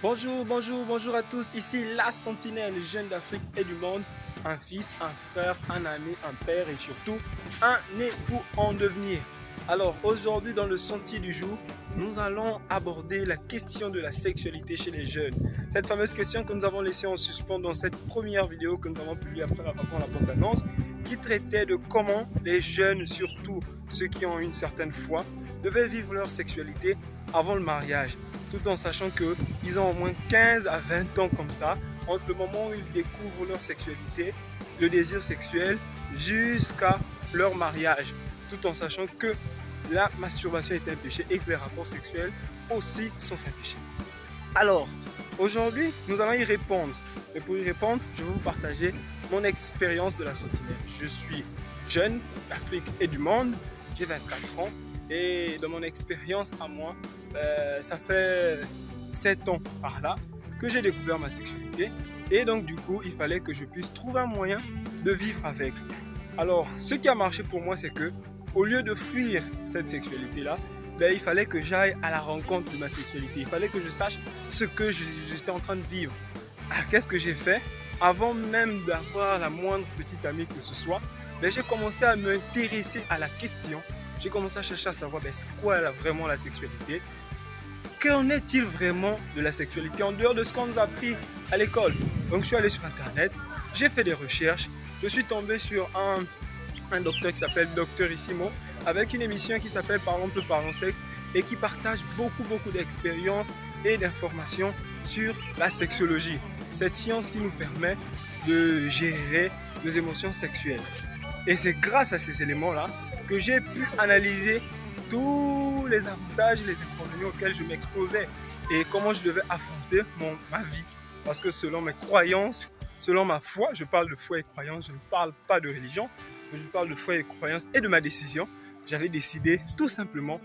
Bonjour à tous. Ici la Sentinelle, jeune d'Afrique et du monde. Un fils, un frère, un ami, un père et surtout un époux en devenir. Alors aujourd'hui dans le sentier du jour, nous allons aborder la question de la sexualité chez les jeunes. Cette fameuse question que nous avons laissée en suspens dans cette première vidéo que nous avons publiée après la bande-annonce, qui traitait de comment les jeunes, surtout ceux qui ont une certaine foi, devaient vivre leur sexualité avant le mariage, tout en sachant qu'ils ont au moins 15 à 20 ans comme ça, entre le moment où ils découvrent leur sexualité, le désir sexuel, jusqu'à leur mariage, tout en sachant que la masturbation est un péché et que les rapports sexuels aussi sont un péché. Alors, aujourd'hui, nous allons y répondre. Mais pour y répondre, je vais vous partager mon expérience de la sentinelle. Je suis jeune d'Afrique et du monde, j'ai 24 ans et dans mon expérience à moi, ça fait 7 ans par là que j'ai découvert ma sexualité et donc du coup, il fallait que je puisse trouver un moyen de vivre avec. Alors, ce qui a marché pour moi, c'est que au lieu de fuir cette sexualité-là, il fallait que j'aille à la rencontre de ma sexualité. Il fallait que je sache ce que j'étais en train de vivre. Alors, qu'est-ce que j'ai fait? Avant même d'avoir la moindre petite amie que ce soit, j'ai commencé à m'intéresser à la question. J'ai commencé à chercher à savoir c'est quoi vraiment la sexualité. Qu'en est-il vraiment de la sexualité en dehors de ce qu'on nous a appris à l'école? Donc je suis allé sur internet, j'ai fait des recherches, je suis tombé sur un docteur qui s'appelle Docteur Issimo, avec une émission qui s'appelle Parlons peu, parlons sexe, et qui partage beaucoup d'expériences et d'informations sur la sexologie. Cette science qui nous permet de gérer nos émotions sexuelles. Et c'est grâce à ces éléments-là que j'ai pu analyser tous les avantages et les inconvénients auxquels je m'exposais et comment je devais affronter ma vie. Parce que selon mes croyances, selon ma foi, je parle de foi et croyance, je ne parle pas de religion, je parle de foi et croyance et de ma décision. J'avais décidé tout simplement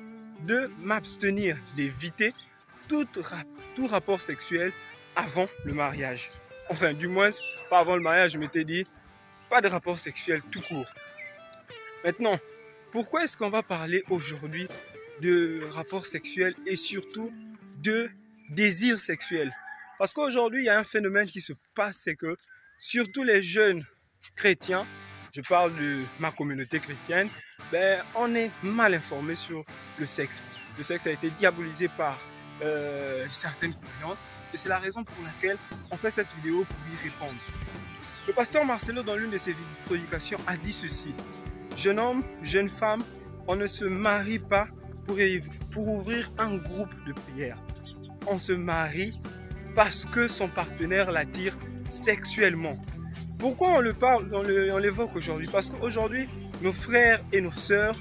de m'abstenir, d'éviter tout rapport sexuel avant le mariage. Enfin, du moins, pas avant le mariage, je m'étais dit, pas de rapport sexuel tout court. Maintenant, pourquoi est-ce qu'on va parler aujourd'hui de rapport sexuel et surtout de désir sexuel? Parce qu'aujourd'hui, il y a un phénomène qui se passe, c'est que surtout les jeunes chrétiens, je parle de ma communauté chrétienne, on est mal informé sur le sexe. Le sexe a été diabolisé par certaines croyances et c'est la raison pour laquelle on fait cette vidéo pour y répondre. Le pasteur Marcelo, dans l'une de ses prédications, a dit ceci: jeune homme, jeune femme, on ne se marie pas pour ouvrir un groupe de prière. On se marie parce que son partenaire l'attire sexuellement. Pourquoi on l'évoque aujourd'hui? Parce qu'aujourd'hui, nos frères et nos sœurs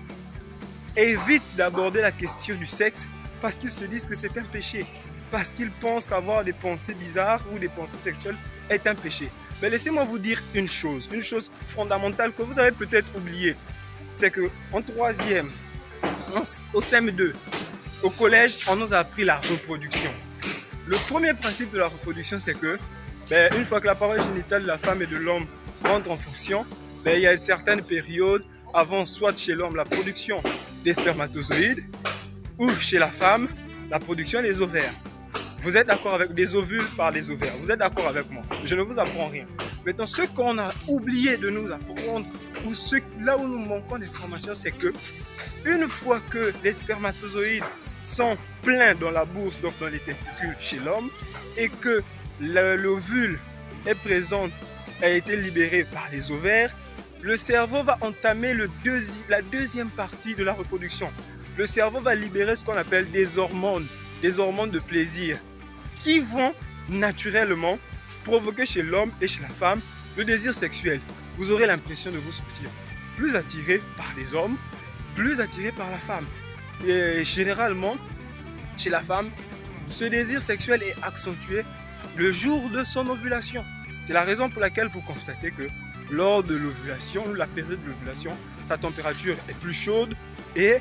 évitent d'aborder la question du sexe parce qu'ils se disent que c'est un péché. Parce qu'ils pensent qu'avoir des pensées bizarres ou des pensées sexuelles est un péché. Mais laissez-moi vous dire une chose fondamentale que vous avez peut-être oubliée. C'est qu'en troisième, au CM2, au collège, on nous a appris la reproduction. Le premier principe de la reproduction, c'est que une fois que l'appareil génital de la femme et de l'homme rentre en fonction, il y a certaines périodes avant, soit chez l'homme, la production des spermatozoïdes, ou chez la femme, la production des ovaires. Vous êtes d'accord avec des ovules par les ovaires? Vous êtes d'accord avec moi? Je ne vous apprends rien. Maintenant, ce qu'on a oublié de nous apprendre, ou là où nous manquons d'informations, c'est que une fois que les spermatozoïdes sont pleins dans la bourse, donc dans les testicules chez l'homme, et que l'ovule est présent, a été libéré par les ovaires, le cerveau va entamer la deuxième partie de la reproduction. Le cerveau va libérer ce qu'on appelle des hormones de plaisir, qui vont naturellement provoquer chez l'homme et chez la femme le désir sexuel. Vous aurez l'impression de vous sentir plus attiré par les hommes, plus attiré par la femme. Et généralement, chez la femme, ce désir sexuel est accentué le jour de son ovulation. C'est la raison pour laquelle vous constatez que lors de l'ovulation, ou la période de l'ovulation, sa température est plus chaude et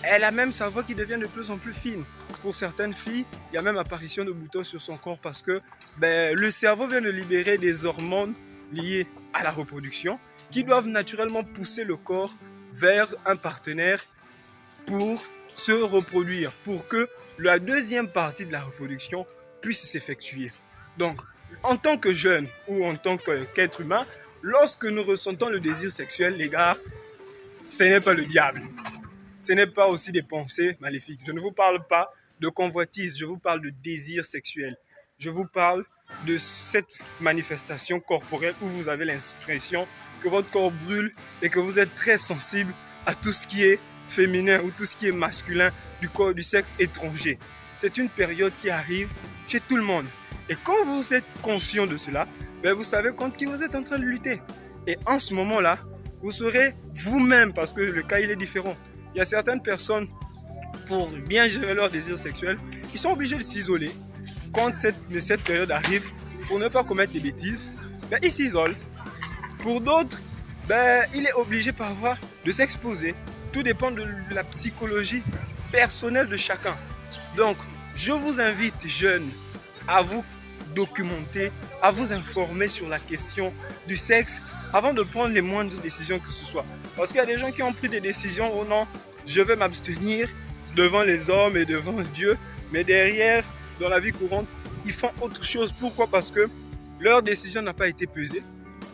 elle a même sa voix qui devient de plus en plus fine. Pour certaines filles, il y a même apparition de boutons sur son corps parce que le cerveau vient de libérer des hormones liées à la reproduction qui doivent naturellement pousser le corps vers un partenaire pour se reproduire, pour que la deuxième partie de la reproduction puisse s'effectuer. Donc, en tant que jeune ou en tant qu'être humain, lorsque nous ressentons le désir sexuel, les gars, ce n'est pas le diable. Ce n'est pas aussi des pensées maléfiques. Je ne vous parle pas de convoitise, je vous parle de désir sexuel. Je vous parle de cette manifestation corporelle où vous avez l'impression que votre corps brûle et que vous êtes très sensible à tout ce qui est féminin ou tout ce qui est masculin du corps du sexe étranger. C'est une période qui arrive chez tout le monde. Et quand vous êtes conscient de cela, ben vous savez contre qui vous êtes en train de lutter. Et en ce moment-là, vous serez vous-même, parce que le cas il est différent. Il y a certaines personnes, pour bien gérer leur désir sexuel, qui sont obligées de s'isoler quand cette période arrive pour ne pas commettre des bêtises. Ben, ils s'isolent. Pour d'autres, ben, il est obligé parfois de s'exposer. Tout dépend de la psychologie personnelle de chacun. Donc, je vous invite, jeunes, à vous documenter, à vous informer sur la question du sexe avant de prendre les moindres décisions que ce soit. Parce qu'il y a des gens qui ont pris des décisions, oh non, je vais m'abstenir devant les hommes et devant Dieu, mais derrière, dans la vie courante, ils font autre chose. Pourquoi? Parce que leur décision n'a pas été pesée.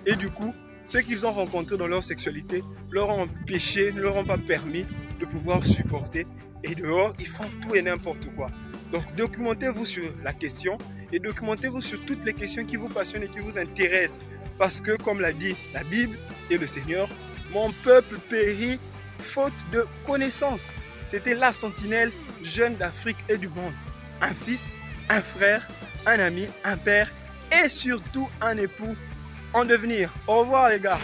Et du coup, ce qu'ils ont rencontré dans leur sexualité leur ont empêché, ne leur ont pas permis de pouvoir supporter. Et dehors, ils font tout et n'importe quoi. Donc, documentez-vous sur la question et documentez-vous sur toutes les questions qui vous passionnent et qui vous intéressent. Parce que, comme l'a dit la Bible et le Seigneur, mon peuple périt faute de connaissance. C'était la sentinelle jeune d'Afrique et du monde. Un fils, un frère, un ami, un père et surtout un époux en devenir. Au revoir les gars.